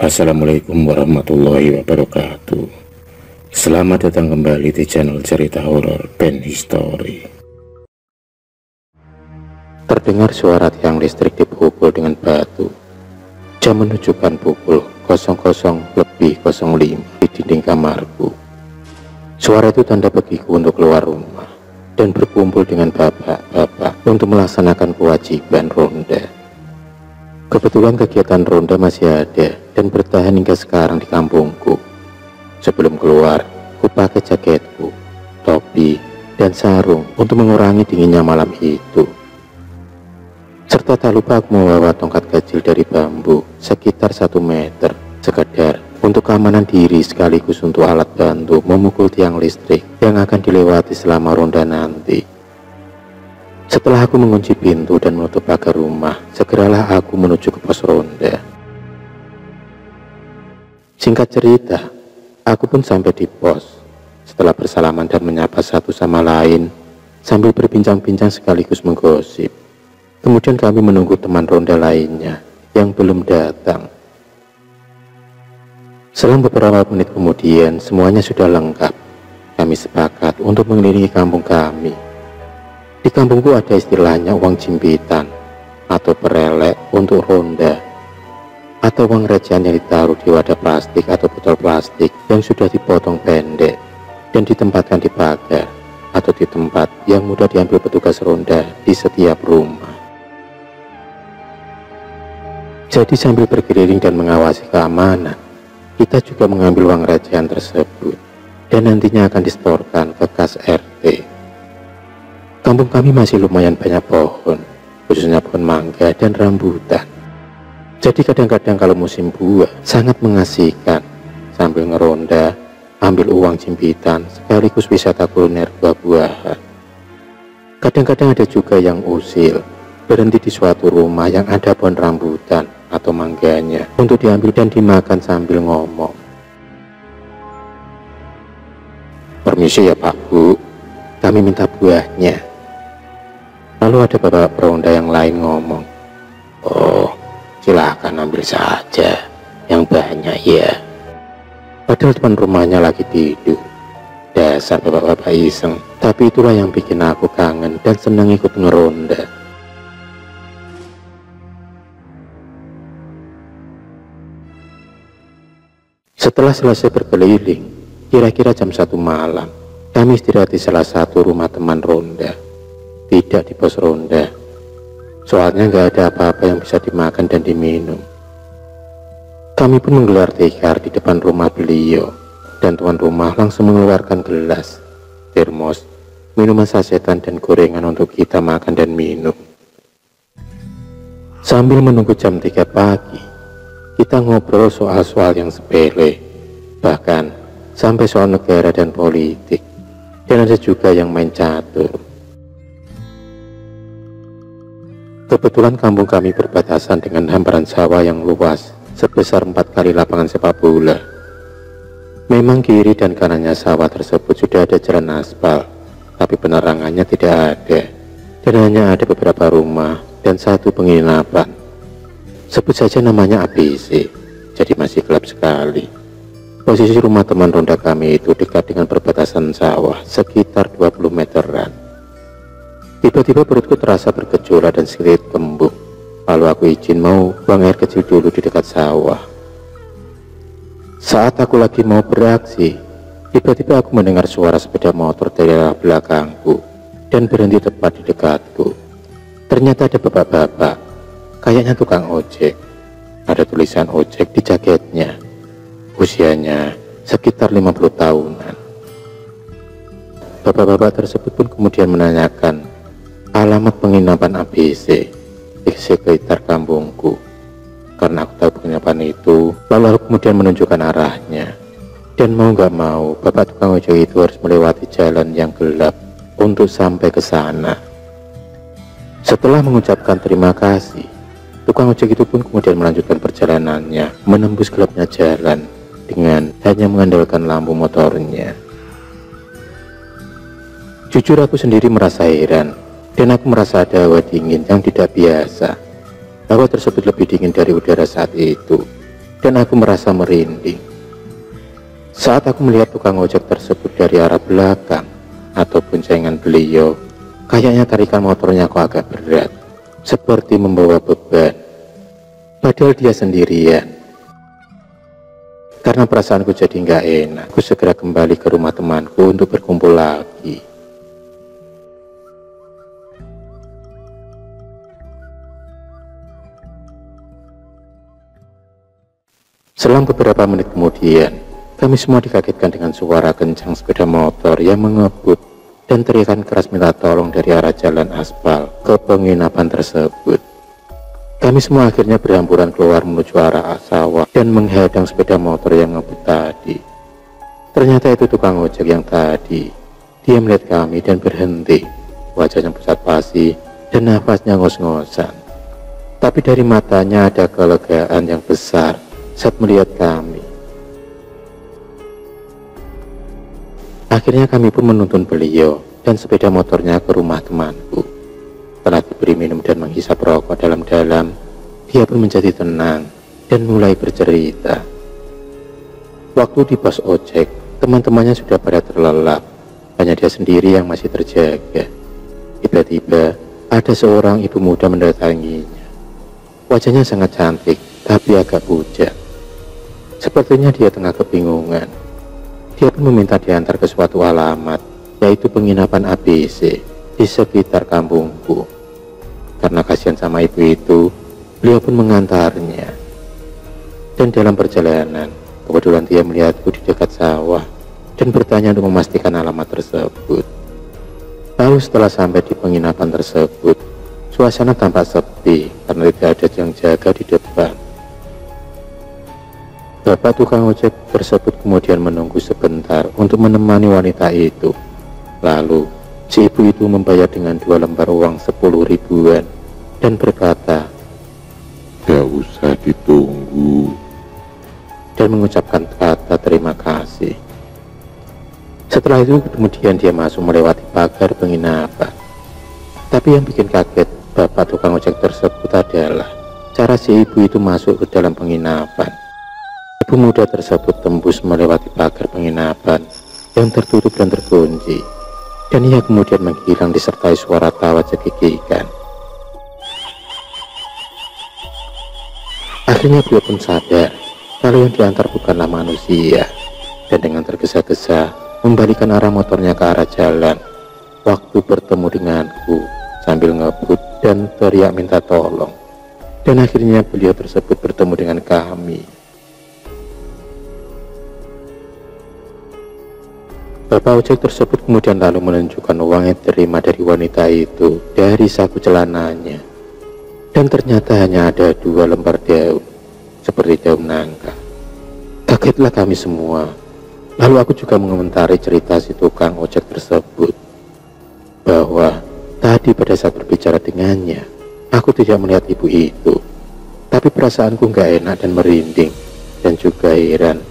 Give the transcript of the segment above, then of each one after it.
Assalamualaikum warahmatullahi wabarakatuh. Selamat datang kembali di channel cerita horor Ben History. Terdengar suara tiang listrik dipukul dengan batu. Jam menunjukkan pukul 00.05 di dinding kamarku. Suara itu tanda bagiku untuk keluar rumah dan berkumpul dengan bapak-bapak untuk melaksanakan kewajiban ronda. Kebetulan kegiatan ronda masih ada dan bertahan hingga sekarang di kampungku. Sebelum keluar, ku pakai jaketku, topi, dan sarung untuk mengurangi dinginnya malam itu. Serta tak lupa aku membawa tongkat kecil dari bambu sekitar 1 meter, sekedar untuk keamanan diri sekaligus untuk alat bantu memukul tiang listrik yang akan dilewati selama ronda nanti. Setelah aku mengunci pintu dan menutup pagar rumah, segeralah aku menuju ke pos ronda. Singkat cerita, aku pun sampai di pos. Setelah bersalaman dan menyapa satu sama lain, sambil berbincang-bincang sekaligus menggosip. Kemudian kami menunggu teman ronda lainnya yang belum datang. Selang beberapa menit kemudian, semuanya sudah lengkap. Kami sepakat untuk mengelilingi kampung kami. Di kampungku ada istilahnya uang jimpitan atau perelek untuk ronda, atau uang recehan yang ditaruh di wadah plastik atau botol plastik yang sudah dipotong pendek dan ditempatkan di pagar atau di tempat yang mudah diambil petugas ronda di setiap rumah. Jadi sambil berkeliling dan mengawasi keamanan, kita juga mengambil uang recehan tersebut dan nantinya akan disetorkan ke kas RT. Kampung kami masih lumayan banyak pohon, khususnya pohon mangga dan rambutan. Jadi kadang-kadang kalau musim buah sangat mengasihkan sambil ngeronda, ambil uang jimpitan sekaligus wisata kuliner buah-buahan. Kadang-kadang ada juga yang usil, berhenti di suatu rumah yang ada pohon rambutan atau mangganya untuk diambil dan dimakan sambil ngomong. Permisi ya Pak Bu, kami minta buahnya. Lalu ada bapak peronda yang lain ngomong, oh silakan ambil saja yang banyak ya. Padahal teman rumahnya lagi tidur. Dasar bapak-bapak iseng. Tapi itulah yang bikin aku kangen dan senang ikut ngeronda. Setelah selesai berkeliling, kira-kira jam 1 malam, kami istirahat di salah satu rumah teman ronda. Tidak di pos ronda, soalnya nggak ada apa-apa yang bisa dimakan dan diminum. Kami pun menggelar tikar di depan rumah beliau, dan tuan rumah langsung mengeluarkan gelas, termos, minuman sasetan dan gorengan untuk kita makan dan minum. Sambil menunggu jam 3 pagi, kita ngobrol soal-soal yang sepele, bahkan sampai soal negara dan politik, dan ada juga yang main catur. Kebetulan kampung kami berbatasan dengan hamparan sawah yang luas sebesar 4 kali lapangan sepak bola. Memang kiri dan kanannya sawah tersebut sudah ada jalan aspal, tapi penerangannya tidak ada, dan hanya ada beberapa rumah dan satu penginapan. Sebut saja namanya ABC, jadi masih gelap sekali. Posisi rumah teman ronda kami itu dekat dengan perbatasan sawah sekitar 20 meteran. Tiba-tiba perutku terasa bergejolak dan sedikit kembung. Lalu aku izin mau buang air kecil dulu di dekat sawah. Saat aku lagi mau beraksi, tiba-tiba aku mendengar suara sepeda motor dari arah belakangku dan berhenti tepat di dekatku. Ternyata ada bapak-bapak, kayaknya tukang ojek. Ada tulisan ojek di jaketnya. Usianya sekitar 50 tahunan. Bapak-bapak tersebut pun kemudian menanyakan alamat penginapan ABC di sekitar kampungku. Karena aku tahu penginapan itu, lalu aku kemudian menunjukkan arahnya. Dan mau gak mau, bapak tukang ojek itu harus melewati jalan yang gelap untuk sampai ke sana. Setelah mengucapkan terima kasih, tukang ojek itu pun kemudian melanjutkan perjalanannya menembus gelapnya jalan dengan hanya mengandalkan lampu motornya. Jujur aku sendiri merasa heran, dan aku merasa ada hawa dingin yang tidak biasa. Hawa tersebut lebih dingin dari udara saat itu. dan aku merasa merinding. Saat aku melihat tukang ojek tersebut dari arah belakang atau boncengan beliau, kayaknya tarikan motornya kok agak berat, seperti membawa beban. Padahal dia sendirian. Karena perasaanku jadi nggak enak, aku segera kembali ke rumah temanku untuk berkumpul lagi. Selang beberapa menit kemudian, kami semua dikagetkan dengan suara kencang sepeda motor yang mengebut dan teriakan keras minta tolong dari arah jalan aspal ke penginapan tersebut. Kami semua akhirnya berhamburan keluar menuju arah sawah dan menghadang sepeda motor yang ngebut tadi. Ternyata itu tukang ojek yang tadi. Dia melihat kami dan berhenti, wajahnya pusat pasi dan nafasnya ngos-ngosan. Tapi dari matanya ada kelegaan yang besar saat melihat kami. Akhirnya kami pun menuntun beliau dan sepeda motornya ke rumah temanku. Setelah diberi minum dan menghisap rokok dalam-dalam, dia pun menjadi tenang dan mulai bercerita. Waktu di pos ojek, teman-temannya sudah pada terlelap, hanya dia sendiri yang masih terjaga. Tiba-tiba ada seorang ibu muda mendatanginya. Wajahnya sangat cantik, tapi agak pucat. Sepertinya dia tengah kebingungan. Dia pun meminta diantar ke suatu alamat, yaitu penginapan ABC di sekitar kampungku. Karena kasihan sama ibu itu, beliau pun mengantarnya. Dan dalam perjalanan, kebetulan dia melihatku di dekat sawah dan bertanya untuk memastikan alamat tersebut. Lalu setelah sampai di penginapan tersebut, suasana tampak sepi karena tidak ada yang jaga di depan. Bapak tukang ojek tersebut kemudian menunggu sebentar untuk menemani wanita itu. Lalu, si ibu itu membayar dengan 2 lembar uang 10 ribuan dan berkata, "Gak usah ditunggu," dan mengucapkan kata terima kasih. Setelah itu kemudian dia masuk melewati pagar penginapan. Tapi yang bikin kaget bapak tukang ojek tersebut adalah cara si ibu itu masuk ke dalam penginapan. Ibu muda tersebut tembus melewati pagar penginapan yang tertutup dan terkunci, dan ia kemudian menghilang disertai suara tawa cekikikan. Akhirnya beliau pun sadar kalau yang diantar bukanlah manusia, dan dengan tergesa-gesa membalikan arah motornya ke arah jalan. Waktu bertemu denganku sambil ngebut dan teriak minta tolong, dan akhirnya beliau tersebut bertemu dengan kami. Bapak ojek tersebut kemudian lalu menunjukkan uang yang diterima dari wanita itu dari saku celananya, dan ternyata hanya ada 2 lembar daun, seperti daun nangka. Kagetlah kami semua. Lalu aku juga mengomentari cerita si tukang ojek tersebut, bahwa tadi pada saat berbicara dengannya, aku tidak melihat ibu itu, tapi perasaanku gak enak dan merinding, dan juga heran.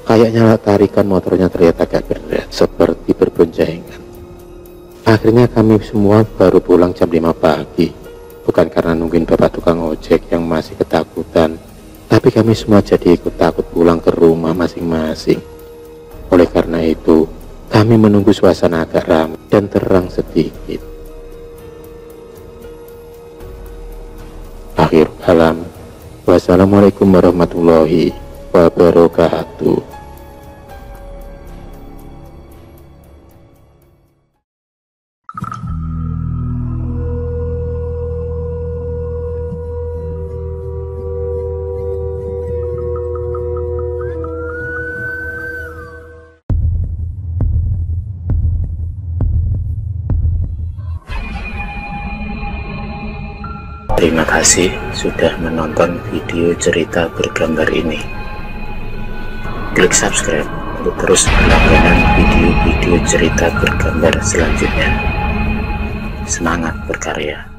Kayaknya tarikan motornya terlihat agak berat, seperti berboncengan. Akhirnya kami semua baru pulang jam 5 pagi. Bukan karena nungguin bapak tukang ojek yang masih ketakutan, tapi kami semua jadi ikut takut pulang ke rumah masing-masing. Oleh karena itu, kami menunggu suasana agak ramai dan terang sedikit. Akhir kalam, wassalamualaikum warahmatullahi wabarakatuh. Terima kasih sudah menonton video cerita bergambar ini. Klik subscribe untuk terus berlangganan video-video cerita bergambar selanjutnya. Semangat berkarya.